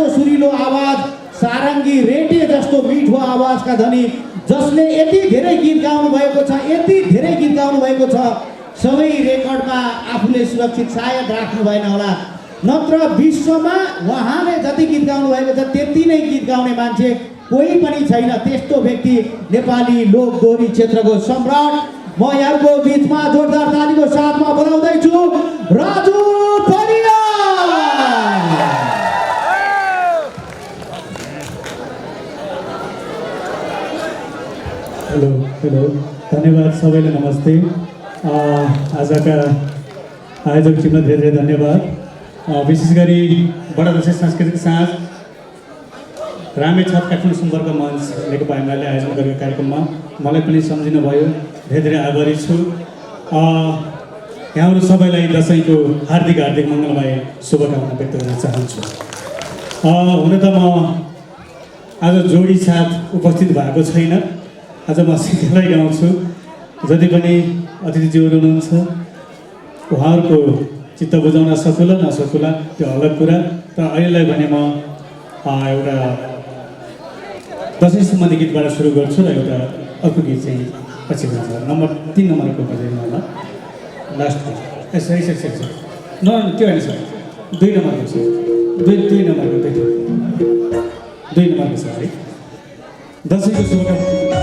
जस्तो सुरिलो आवाज, सारङ्गी रेटे जस्तो मिठो आवाजका धनी, जसले यति धेरै गीत गाउनु भएको छ, यति धेरै गीत गाउनु भएको छ, सबै रेकर्डमा आफूले सुरक्षित सायद राख्नु भएन होला, नत्र विश्वमा उहाँले जति गीत गाउनु भएको छ त्यति नै गीत गाउने मान्छे कोही पनि छैन। त्यस्तो व्यक्ति नेपाली लोक दोहोरी क्षेत्रको सम्राट। म यहाँको बिचमा जोरदार तालीको साथमा बोलाउँदैछु राजु परियार। हेलो हेलो, धन्यवाद सबैले, नमस्ते। आजका आयोजक टिमलाई धेरै धेरै धन्यवाद। विशेष गरी बडा दसैँ सांस्कृतिक साँझ रामेछाप काठमाडौँ सम्पर्क मञ्च नेकपा एमाले आयोजना गरेको कार्यक्रममा मलाई पनि सम्झिनु भयो, धेरै धेरै आभारी छु। यहाँहरू सबैलाई दसैँको हार्दिक हार्दिक मङ्गलमय शुभकामना व्यक्त गर्न चाहन्छु। हुन त म आज जोडी साथ उपस्थित भएको छैन, आज म सिङ्गलै गाउँछु। जति पनि अतिथिज्यूहरू हुनुहुन्छ उहाँहरूको चित्त बुझाउन सकुला नसकुला त्यो अलग कुरा, तर अहिलेलाई भने म एउटा दसैँ सम्बन्धी गीतबाट सुरु गर्छु र एउटा अर्को गीत चाहिँ पछि गाउँछ। नम्बर 3 नम्बरको बजाइमा होला लास्ट सही त्यो होइन सर, 2 नम्बरको छ, 2 नम्बरको छ है। दसैँको शुभकामना।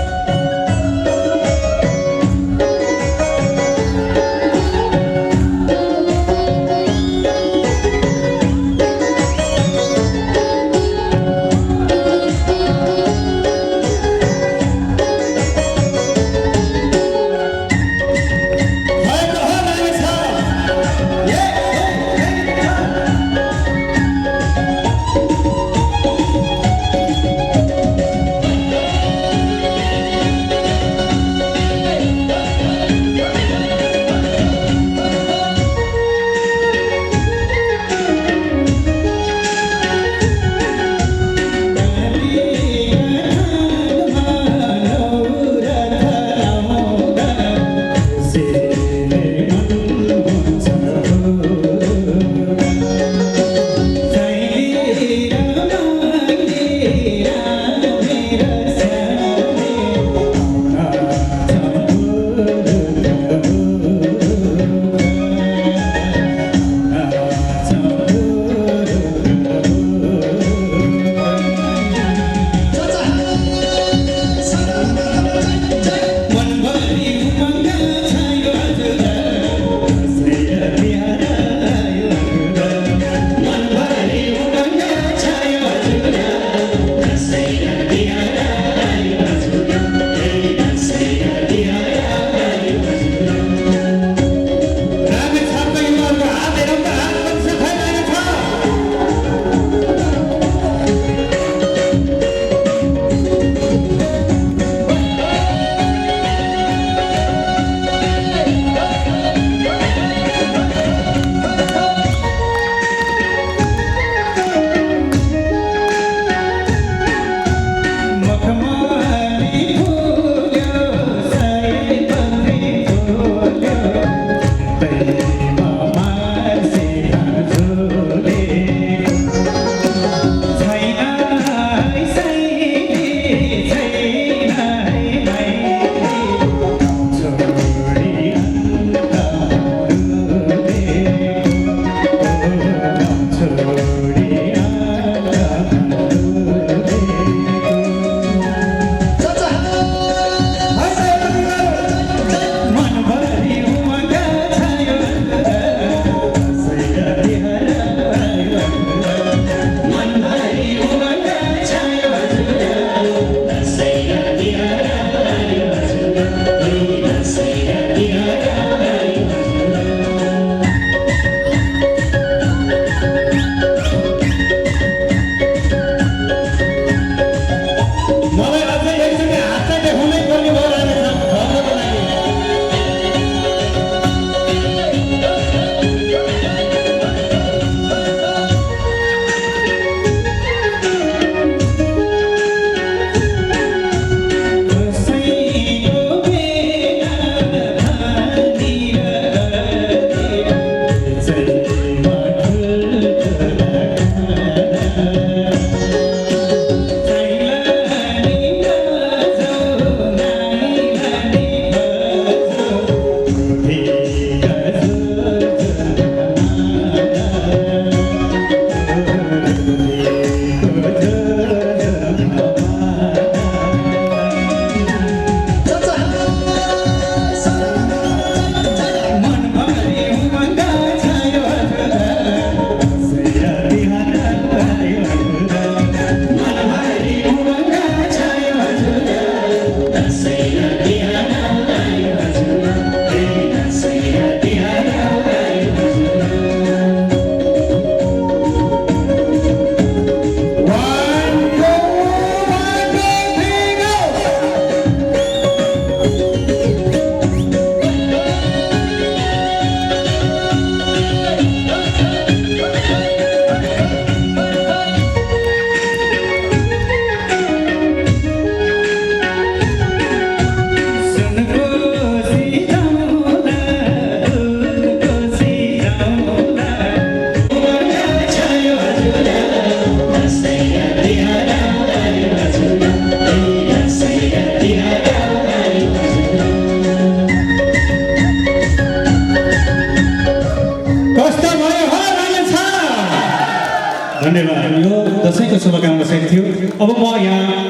दसैँको शुभकामना सहित थियो। अब म यहाँ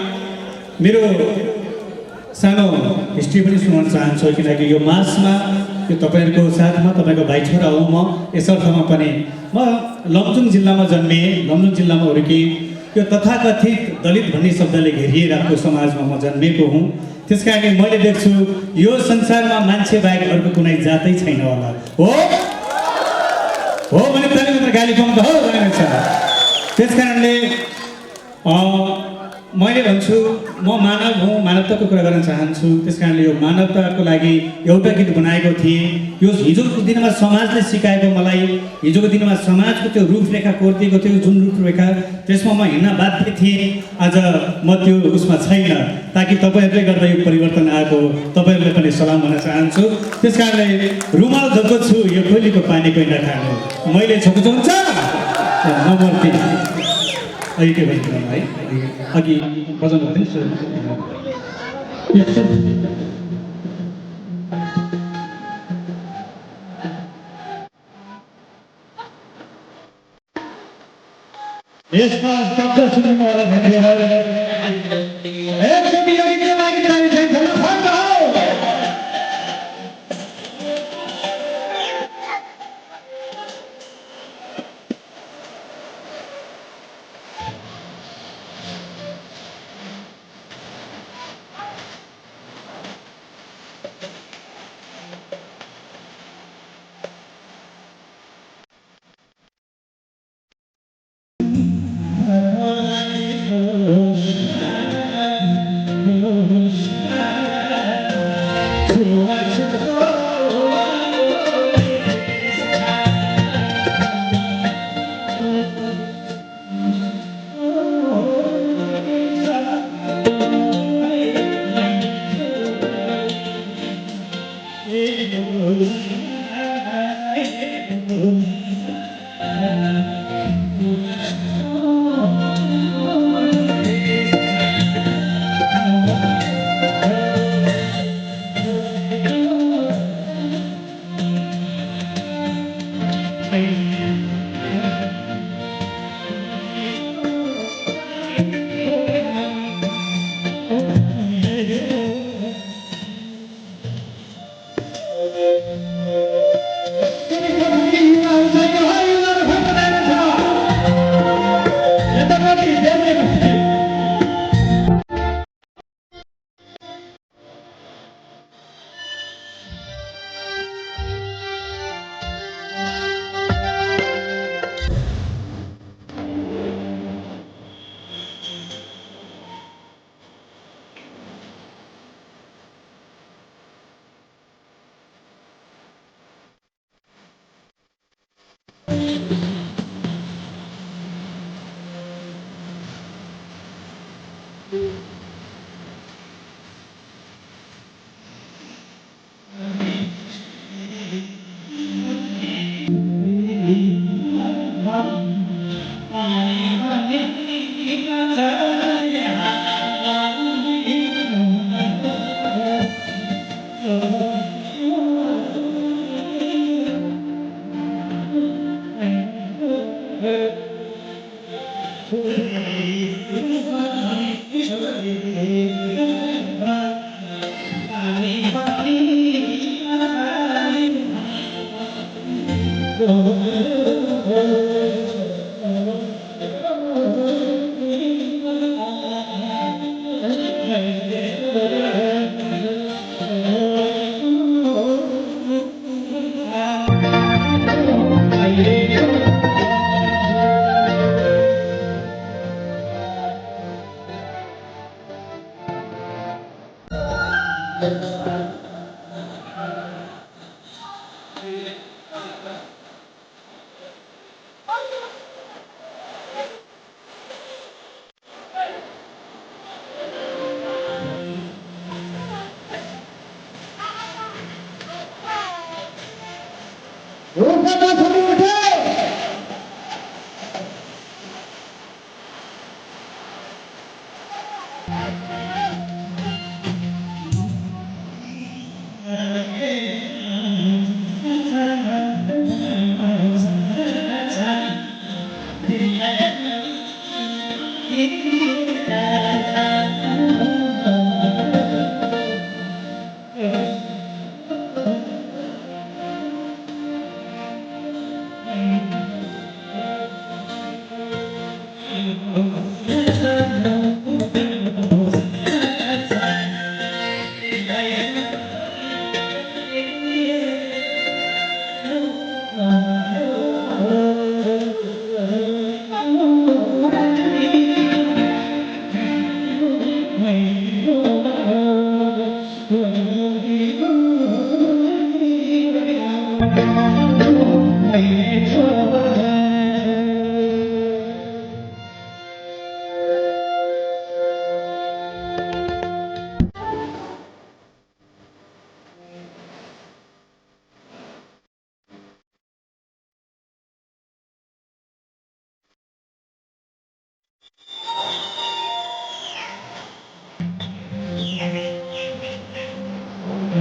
मेरो सानो हिस्ट्री पनि सुनाउन चाहन्छु, किनकि यो मासमा यो तपाईँहरूको साथमा तपाईँको भाइ छोरा हो। म यसर्थमा पनि म लमजुङ जिल्लामा जन्मेँ, लमजुङ जिल्लामा हुर्केँ। यो तथाकथित दलित भन्ने शब्दले घेरिएको समाजमा म जन्मेको हुँ। त्यस कारणले मैले देख्छु यो संसारमा मान्छे बाहेक अर्को कुनै जातै छैन होला। हो भने तैँले मात्र गाली पाउनु त हो भनेको छ। त्यस कारणले मैले भन्छु म मानव हुँ, मानवताको कुरा गर्न चाहन्छु। त्यस कारणले यो मानवताको लागि एउटा गीत बनाएको थिएँ। यो हिजोको दिनमा समाजले सिकाएको, मलाई हिजोको दिनमा समाजको त्यो रूपरेखा कोरिदिएको थियो, जुन रूपरेखा त्यसमा म हिँड्न बाध्य थिएँ। आज म त्यो उसमा छैन, ताकि तपाईँहरूले गर्दा यो परिवर्तन आएको, तपाईँहरूले पनि सलाम भन्न चाहन्छु। त्यस कारणले रुमाल धोएको छु, यो खोलीको पानी कोही नखानु, मैले छोएको हुन्छ नमर्ती। अहिले के भन्छ है, अघि बजाउनु हुँदैन। यसमा शब्द सुन्नु मलाई धेरै एकदम योग्य लागि चाहिँ फर्क हो।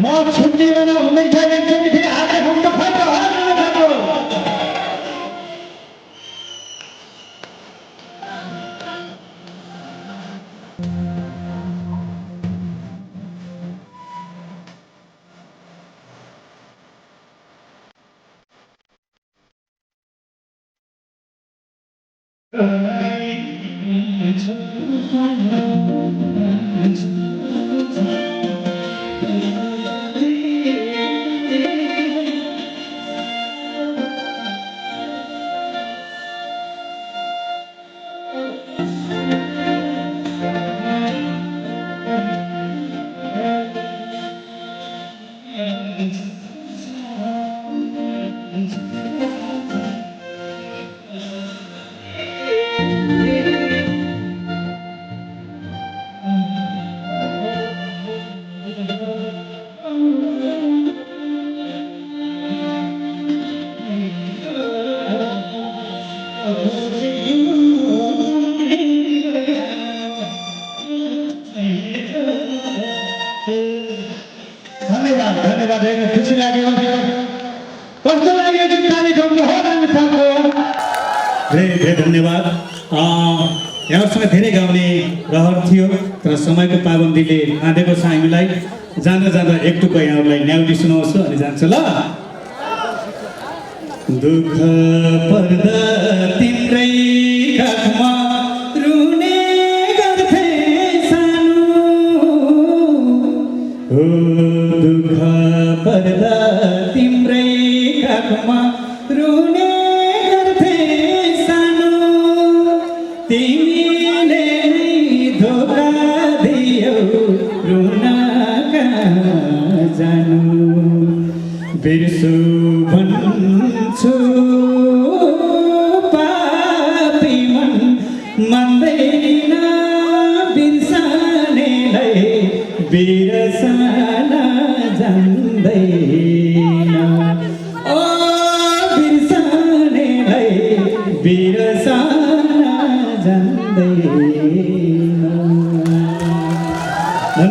म छुट्टिएर हुँदैछ एकचोटि फेरि हात देखाउनु त फर्क धन्यवाद खुसी लाग्यो कस्तो लाग्यो जुन धेरै धेरै धन्यवाद यहाँसँग धेरै गाउने रहर थियो तर समयको पाबन्दीले आँटेको छ हामीलाई जाँदा जाँदा एक टुक्का यहाँहरूलाई न्याउली सुनाउँछु अनि जान्छ ल दुःख पर्दा तिम्रै काखमा रुने गर्थे सानो हो दुःख पर्दा तिम्रै काखमा रुने गर्थे सानो तिमीले धोका दियौ रुन कहाँ जानु बिर्सु भन्छु पापी मन मान्दैन बिर्सनेलाई बिर्सन जान्दैन ओ बिर्सनेलाई बिर्सन जान्दैन